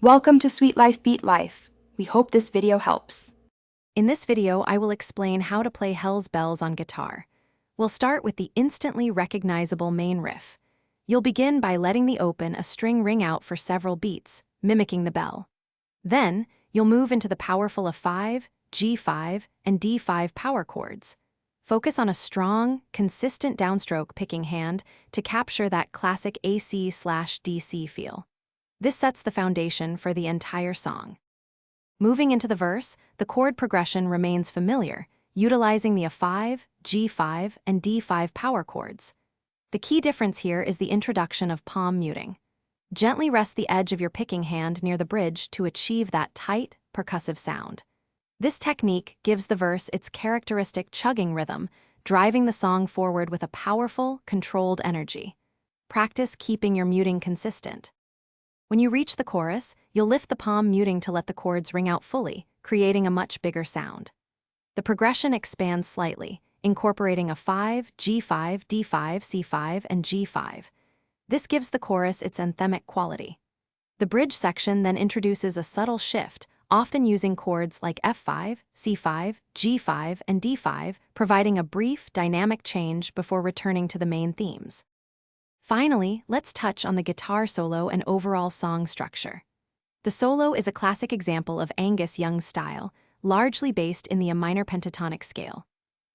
Welcome to Sweet Life Beat Life. We hope this video helps. In this video, I will explain how to play Hell's Bells on guitar. We'll start with the instantly recognizable main riff. You'll begin by letting the open a string ring out for several beats, mimicking the bell. Then, you'll move into the powerful F5, G5, and D5 power chords. Focus on a strong, consistent downstroke picking hand to capture that classic AC/DC feel. This sets the foundation for the entire song. Moving into the verse, the chord progression remains familiar, utilizing the F5, G5, and D5 power chords. The key difference here is the introduction of palm muting. Gently rest the edge of your picking hand near the bridge to achieve that tight, percussive sound. This technique gives the verse its characteristic chugging rhythm, driving the song forward with a powerful, controlled energy. Practice keeping your muting consistent. When you reach the chorus, you'll lift the palm muting to let the chords ring out fully, creating a much bigger sound. The progression expands slightly, incorporating a 5, G5, D5, C5, and G5. This gives the chorus its anthemic quality. The bridge section then introduces a subtle shift, often using chords like F5, C5, G5, and D5, providing a brief, dynamic change before returning to the main themes. Finally, let's touch on the guitar solo and overall song structure. The solo is a classic example of Angus Young's style, largely based in the A minor pentatonic scale.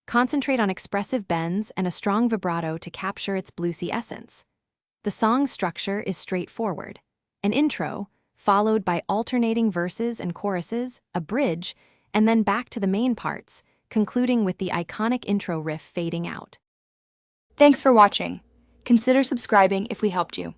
Concentrate on expressive bends and a strong vibrato to capture its bluesy essence. The song's structure is straightforward. An intro, followed by alternating verses and choruses, a bridge, and then back to the main parts, concluding with the iconic intro riff fading out. Thanks for watching. Consider subscribing if we helped you.